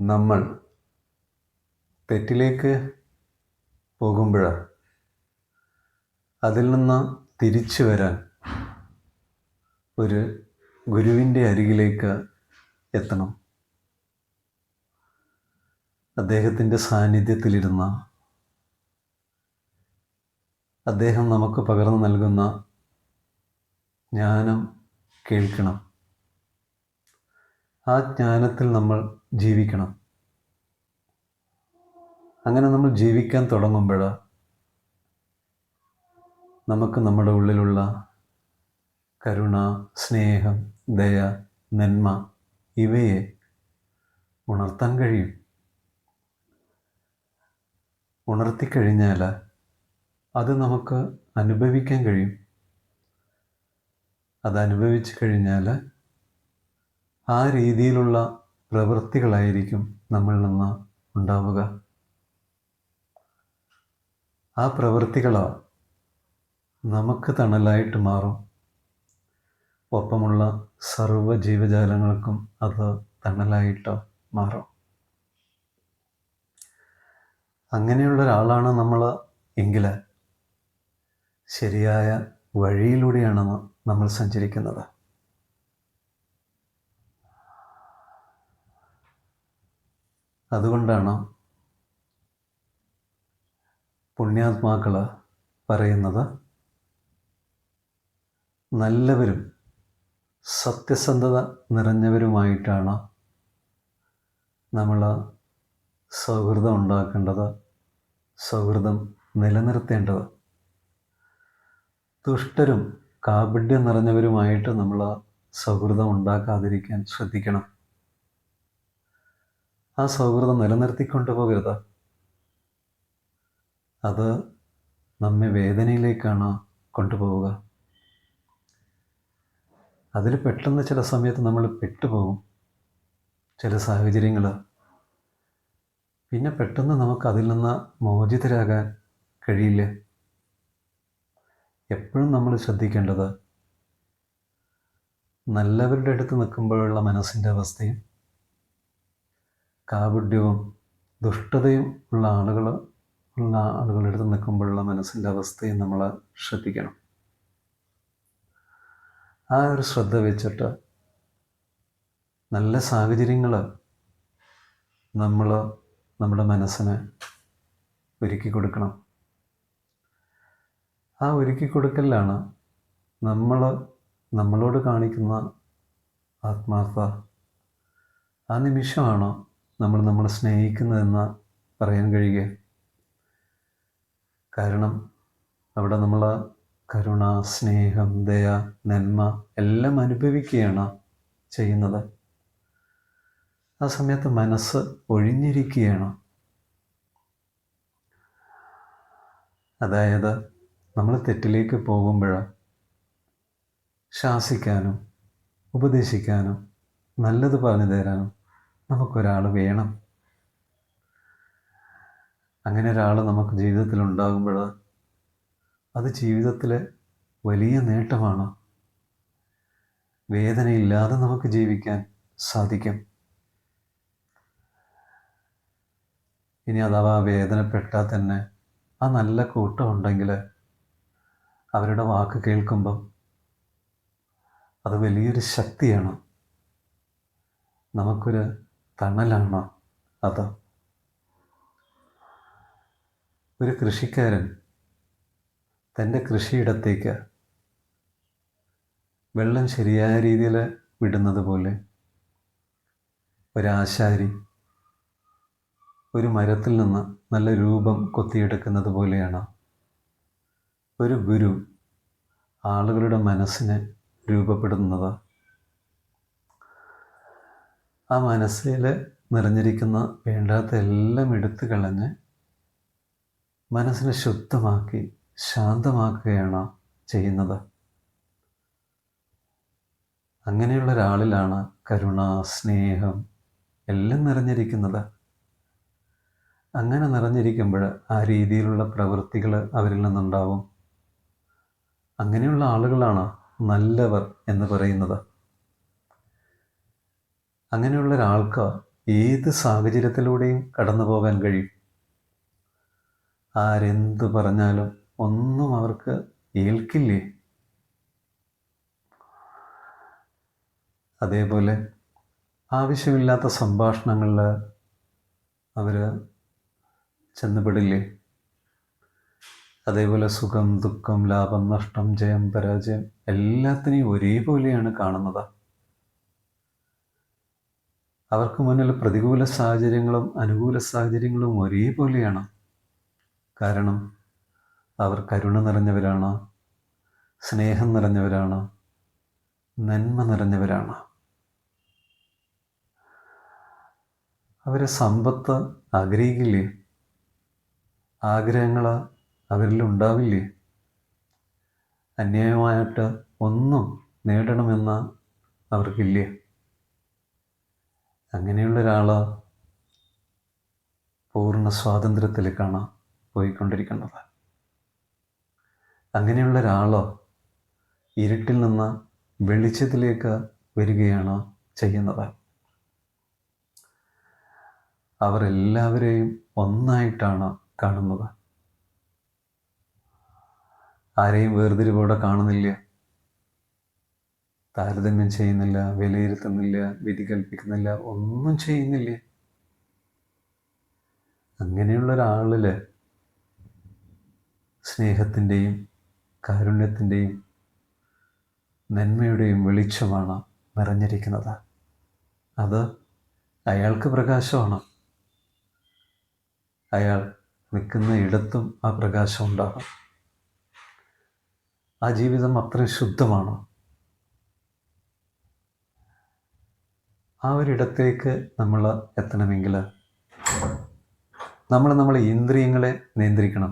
നമ്മൾ തെറ്റിലേക്ക് പോകുമ്പോൾ അതിൽ നിന്ന് തിരിച്ചു വരാൻ ഒരു ഗുരുവിൻ്റെ അരികിലേക്ക് എത്തണം. അദ്ദേഹത്തിൻ്റെ സാന്നിധ്യത്തിലിരുന്ന അദ്ദേഹം നമുക്ക് പകർന്നു നൽകുന്ന ജ്ഞാനം കേൾക്കണം. ആ ജ്ഞാനത്തിൽ നമ്മൾ ജീവിക്കണം. അങ്ങനെ നമ്മൾ ജീവിക്കാൻ തുടങ്ങുമ്പോൾ നമുക്ക് നമ്മുടെ ഉള്ളിലുള്ള കരുണ, സ്നേഹം, ദയ, നന്മ ഇവയെ ഉണർത്താൻ കഴിയും. ഉണർത്തിക്കഴിഞ്ഞാൽ അത് നമുക്ക് അനുഭവിക്കാൻ കഴിയും. അത് അനുഭവിച്ചു കഴിഞ്ഞാൽ ആ രീതിയിലുള്ള പ്രവൃത്തികളായിരിക്കും നമ്മളിൽ നിന്ന് ഉണ്ടാവുക. ആ പ്രവൃത്തികൾ നമുക്ക് തണലായിട്ട് മാറും. ഒപ്പമുള്ള സർവ്വ ജീവജാലങ്ങൾക്കും അത് തണലായിട്ട് മാറും. അങ്ങനെയുള്ള ഒരാളാണ് നമ്മൾ എങ്കിൽ ശരിയായ വഴിയിലൂടെയാണ് നമ്മൾ സഞ്ചരിക്കുന്നത്. അതുകൊണ്ടാണ് പുണ്യാത്മാക്കൾ പറയുന്നത്, നല്ലവരും സത്യസന്ധത നിറഞ്ഞവരുമായിട്ടാണ് നമ്മൾ സൗഹൃദം ഉണ്ടാക്കേണ്ടത്, സൗഹൃദം നിലനിർത്തേണ്ടത്. ദുഷ്ടരും കാപഢ്യം നിറഞ്ഞവരുമായിട്ട് നമ്മൾ സൗഹൃദം ഉണ്ടാക്കാതിരിക്കാൻ ശ്രദ്ധിക്കണം. ആ സൗഹൃദം നിലനിർത്തിക്കൊണ്ടു പോകരുത്. അത് നമ്മെ വേദനയിലേക്കാണ് കൊണ്ടുപോവുക. അതിൽ പെട്ടെന്ന് ചില സമയത്ത് നമ്മൾ പെട്ടുപോകും. ചില സാഹചര്യങ്ങൾ പിന്നെ പെട്ടെന്ന് നമുക്ക് അതിൽ നിന്ന് മോചിതരാകാൻ കഴിയില്ല. എപ്പോഴും നമ്മൾ ശ്രദ്ധിക്കേണ്ടത് നല്ലവരുടെ അടുത്ത് നിൽക്കുമ്പോഴുള്ള മനസ്സിൻ്റെ അവസ്ഥയും കാപഢ്യവും ദുഷ്ടതയും ഉള്ള ആളുകളുടെ അടുത്ത് നിൽക്കുമ്പോഴുള്ള മനസ്സിൻ്റെ അവസ്ഥയും നമ്മൾ ശ്രദ്ധിക്കണം. ആ ഒരു ശ്രദ്ധ വെച്ചിട്ട് നല്ല സാഹചര്യങ്ങൾ നമ്മൾ നമ്മുടെ മനസ്സിനെ ഒരുക്കി കൊടുക്കണം. ആ ഒരുക്കി കൊടുക്കലാണ് നമ്മളോട് കാണിക്കുന്ന ആത്മാർത്ഥത. ആ നിമിഷമാണ് നമ്മളെ സ്നേഹിക്കുന്നതെന്ന് പറയാൻ കഴിയുക. കാരണം അവിടെ നമ്മൾ കരുണ, സ്നേഹം, ദയ, നന്മ എല്ലാം അനുഭവിക്കുകയാണ് ചെയ്യുന്നത്. ആ സമയത്ത് മനസ്സ് ഒഴിഞ്ഞിരിക്കുകയാണ്. അതായത് നമ്മൾ തെറ്റിലേക്ക് പോകുമ്പോൾ ശാസിക്കാനും ഉപദേശിക്കാനും നല്ലത് പറഞ്ഞു തരാനും നമുക്കൊരാൾ വേണം. അങ്ങനെ ഒരാൾ നമുക്ക് ജീവിതത്തിൽ ഉണ്ടാകുമ്പോൾ അത് ജീവിതത്തിലെ വലിയ നേട്ടമാണ്. വേദനയില്ലാതെ നമുക്ക് ജീവിക്കാൻ സാധിക്കും. ഇനി അഥവാ വേദനപ്പെട്ടാൽ തന്നെ ആ നല്ല കൂട്ടം ഉണ്ടെങ്കിൽ അവരുടെ വാക്ക് കേൾക്കുമ്പം അത് വലിയൊരു ശക്തിയാണ്, നമുക്കൊരു തണലാണ് അത്. ഒരു കൃഷിക്കാരൻ തൻ്റെ കൃഷിയിടത്തേക്ക് വെള്ളം ശരിയായ രീതിയിൽ വിടുന്നത് പോലെ ഒരാശാരി ഒരു മരത്തിൽ നിന്ന് നല്ല രൂപം കൊത്തിയെടുക്കുന്നത് പോലെയാണ് ഒരു ഗുരു ആളുകളുടെ മനസ്സിനെ രൂപപ്പെടുന്നത്. ആ മനസ്സിൽ നിറഞ്ഞിരിക്കുന്ന വേണ്ടാത്ത എല്ലാം എടുത്തു കളഞ്ഞ് മനസ്സിനെ ശുദ്ധമാക്കി ശാന്തമാക്കുകയാണ് ചെയ്യുന്നത്. അങ്ങനെയുള്ള ഒരാളിലാണ് കരുണ, സ്നേഹം എല്ലാം നിറഞ്ഞിരിക്കുന്നത്. അങ്ങനെ നിറഞ്ഞിരിക്കുമ്പോൾ ആ രീതിയിലുള്ള പ്രവൃത്തികൾ അവരിൽ നിന്നുണ്ടാവും. അങ്ങനെയുള്ള ആളുകളാണ് നല്ലവർ എന്ന് പറയുന്നത്. അങ്ങനെയുള്ള ഒരാൾക്ക് ഏത് സാഹചര്യത്തിലൂടെയും കടന്നു പോകാൻ കഴിയും. ആരെന്ത് പറഞ്ഞാലും ഒന്നും അവർക്ക് ഏൽക്കില്ലേ. അതേപോലെ ആവശ്യമില്ലാത്ത സംഭാഷണങ്ങളിൽ അവർ ചെന്നുപെടില്ലേ. അതേപോലെ സുഖം, ദുഃഖം, ലാഭം, നഷ്ടം, ജയം, പരാജയം എല്ലാത്തിനെയും ഒരേപോലെയാണ് കാണുന്നത്. അവർക്ക് മുന്നിൽ പ്രതികൂല സാഹചര്യങ്ങളും അനുകൂല സാഹചര്യങ്ങളും ഒരേപോലെയാണ്. കാരണം അവർ കരുണ നിറഞ്ഞവരാണ്, സ്നേഹം നിറഞ്ഞവരാണ്, നന്മ നിറഞ്ഞവരാണ്. അവർ സമ്പത്ത് ആഗ്രഹിക്കില്ലേ? ആഗ്രഹങ്ങൾ അവരിൽ ഉണ്ടാവില്ലേ? അന്യായമായിട്ട് ഒന്നും നേടണമെന്ന് അവർക്കില്ലേ? അങ്ങനെയുള്ള ഒരാൾ പൂർണ്ണ സ്വാതന്ത്ര്യത്തിലേക്കാണ് പോയിക്കൊണ്ടിരിക്കുന്നത്. അങ്ങനെയുള്ള ഒരാൾ ഇരുട്ടിൽ നിന്ന് വെളിച്ചത്തിലേക്ക് വരികയാണ് ചെയ്യുന്നത്. അവർ എല്ലാവരെയും ഒന്നായിട്ടാണ് കാണുന്നത്. ആരെയും വേർതിരിവോടെ കാണുന്നില്ല, താരതമ്യം ചെയ്യുന്നില്ല, വിലയിരുത്തുന്നില്ല, വിധി കൽപ്പിക്കുന്നില്ല, ഒന്നും ചെയ്യുന്നില്ല. അങ്ങനെയുള്ള ഒരാളിൽ സ്നേഹത്തിൻ്റെയും കാരുണ്യത്തിൻ്റെയും നന്മയുടെയും വെളിച്ചമാണ് നിറഞ്ഞിരിക്കുന്നത്. അത് അയാൾക്ക് പ്രകാശമാണ്. അയാൾ നിൽക്കുന്ന ഇടത്തും ആ പ്രകാശം ഉണ്ടാകും. ആ ജീവിതം അത്രയും ശുദ്ധമാണ്. ആ ഒരിടത്തേക്ക് നമ്മൾ എത്തണമെങ്കിൽ നമ്മളെ ഇന്ദ്രിയങ്ങളെ നിയന്ത്രിക്കണം.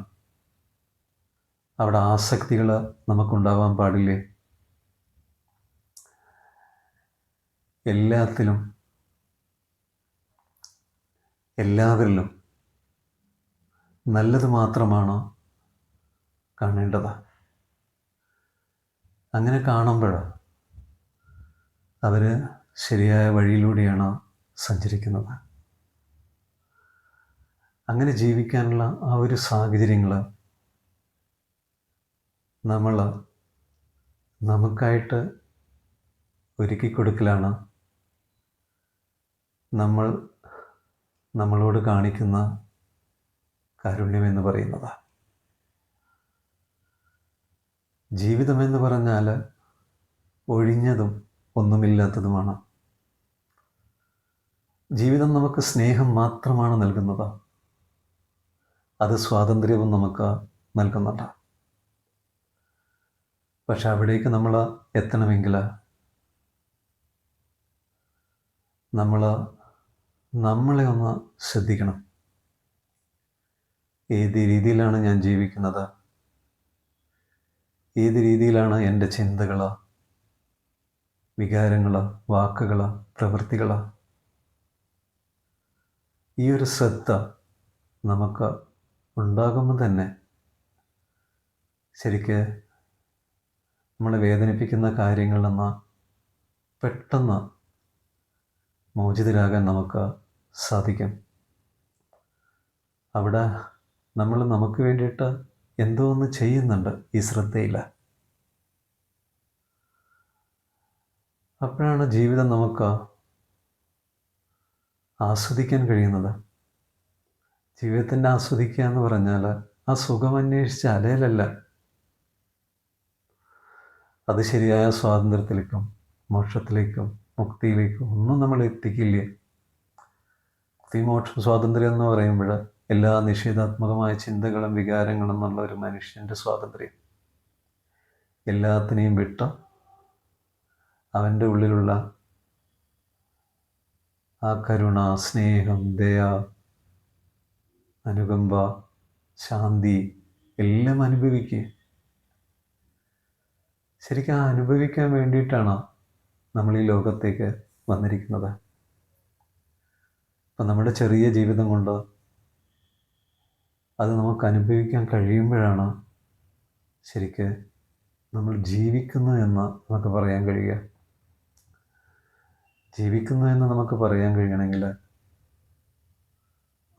അവിടെ ആസക്തികൾ നമുക്കുണ്ടാവാൻ പാടില്ലേ. എല്ലാത്തിലും എല്ലാവരിലും നല്ലത് മാത്രമാണ് കാണേണ്ടത്. അങ്ങനെ കാണുമ്പോൾ അവർ ശരിയായ വഴിയിലൂടെയാണ് സഞ്ചരിക്കുന്നത്. അങ്ങനെ ജീവിക്കാനുള്ള ആ ഒരു സാഹചര്യങ്ങൾ നമ്മൾ നമുക്കായിട്ട് ഒരുക്കി കൊടുക്കലാണ് നമ്മളോട് കാണിക്കുന്ന കാരുണ്യമെന്ന് പറയുന്നത്. ജീവിതമെന്ന് പറഞ്ഞാൽ ഒഴിഞ്ഞതും ഒന്നുമില്ലാത്തതുമാണ്. ജീവിതം നമുക്ക് സ്നേഹം മാത്രമാണ് നൽകുന്നത്. അത് സ്വാതന്ത്ര്യവും നമുക്ക് നൽകുന്നുണ്ട്. പക്ഷെ അവിടേക്ക് നമ്മൾ എത്തണമെങ്കിൽ നമ്മളെ ഒന്ന് ശ്രദ്ധിക്കണം. ഏത് രീതിയിലാണ് ഞാൻ ജീവിക്കുന്നത്? ഏത് രീതിയിലാണ് എൻ്റെ ചിന്തകൾ, വികാരങ്ങൾ, വാക്കുകൾ, പ്രവൃത്തികൾ? ഈ ഒരു ശ്രദ്ധ നമുക്ക് ഉണ്ടാകുമ്പോൾ തന്നെ ശരിക്ക് നമ്മളെ വേദനിപ്പിക്കുന്ന കാര്യങ്ങളിൽ നിന്ന് പെട്ടെന്ന് മോചിതരാകാൻ നമുക്ക് സാധിക്കും. അവിടെ നമ്മൾ നമുക്ക് വേണ്ടിയിട്ട് എന്തോ ഒന്ന് ചെയ്യുന്നുണ്ട് ഈ ശ്രദ്ധയിൽ. അപ്പോഴാണ് ജീവിതം നമുക്ക് ആസ്വദിക്കാൻ കഴിയുന്നത്. ജീവിതത്തിൻ്റെ ആസ്വദിക്കുക എന്ന് പറഞ്ഞാൽ ആ സുഖം അന്വേഷിച്ച് അലയലല്ല. അത് ശരിയായ സ്വാതന്ത്ര്യത്തിലേക്കും മോക്ഷത്തിലേക്കും മുക്തിയിലേക്കും ഒന്നും നമ്മൾ എത്തിക്കില്ല. മുക്തി, മോക്ഷം, സ്വാതന്ത്ര്യം എന്ന് പറയുമ്പോൾ എല്ലാ നിഷേധാത്മകമായ ചിന്തകളും വികാരങ്ങളും എന്നുള്ള ഒരു മനുഷ്യൻ്റെ സ്വാതന്ത്ര്യം, എല്ലാത്തിനെയും വിട്ട് അവൻ്റെ ഉള്ളിലുള്ള ആ കരുണ, സ്നേഹം, ദയ, അനുകമ്പ, ശാന്തി എല്ലാം അനുഭവിക്കുക. ശരിക്കും ആ അനുഭവിക്കാൻ വേണ്ടിയിട്ടാണ് നമ്മൾ ഈ ലോകത്തേക്ക് വന്നിരിക്കുന്നത്. അപ്പം നമ്മുടെ ചെറിയ ജീവിതം കൊണ്ട് അത് നമുക്ക് അനുഭവിക്കാൻ കഴിയുമ്പോഴാണ് ശരിക്ക് നമ്മൾ ജീവിക്കുന്നു എന്ന് നമുക്ക് പറയാൻ കഴിയുക. ജീവിക്കുന്നു എന്ന് നമുക്ക് പറയാൻ കഴിയണമെങ്കിൽ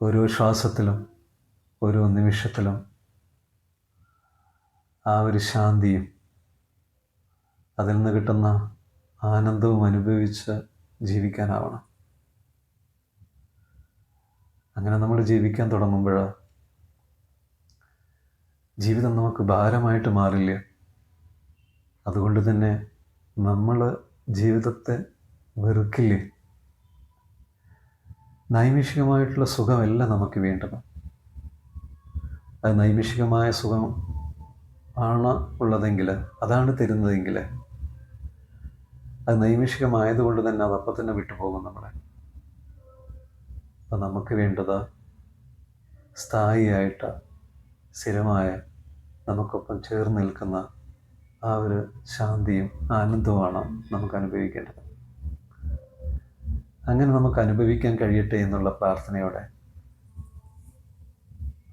ഓരോ ശ്വാസത്തിലും ഓരോ നിമിഷത്തിലും ആ ഒരു ശാന്തിയും അതിൽ നിന്ന് കിട്ടുന്ന ആനന്ദവും അനുഭവിച്ച് ജീവിക്കാനാവണം. അങ്ങനെ നമ്മൾ ജീവിക്കാൻ തുടങ്ങുമ്പോൾ ജീവിതം നമുക്ക് ഭാരമായിട്ട് മാറില്ല. അതുകൊണ്ട് തന്നെ നമ്മൾ ജീവിതത്തെ വെറുക്കില്ലേ. നൈമിഷികമായിട്ടുള്ള സുഖമല്ല നമുക്ക് വേണ്ടത്. അത് നൈമിഷികമായ സുഖം ആണ് ഉള്ളതെങ്കിൽ, അതാണ് തരുന്നതെങ്കിൽ, അത് നൈമിഷികമായതുകൊണ്ട് തന്നെ അതപ്പം തന്നെ വിട്ടുപോകും നമ്മളെ. അപ്പം നമുക്ക് വേണ്ടത് സ്ഥായിയായിട്ട് സ്ഥിരമായ നമുക്കൊപ്പം ചേർന്ന് നിൽക്കുന്ന ആ ഒരു ശാന്തിയും ആനന്ദവുമാണ് നമുക്ക് അനുഭവിക്കേണ്ടത്. അങ്ങനെ നമുക്ക് അനുഭവിക്കാൻ കഴിയട്ടെ എന്നുള്ള പ്രാർത്ഥനയോടെ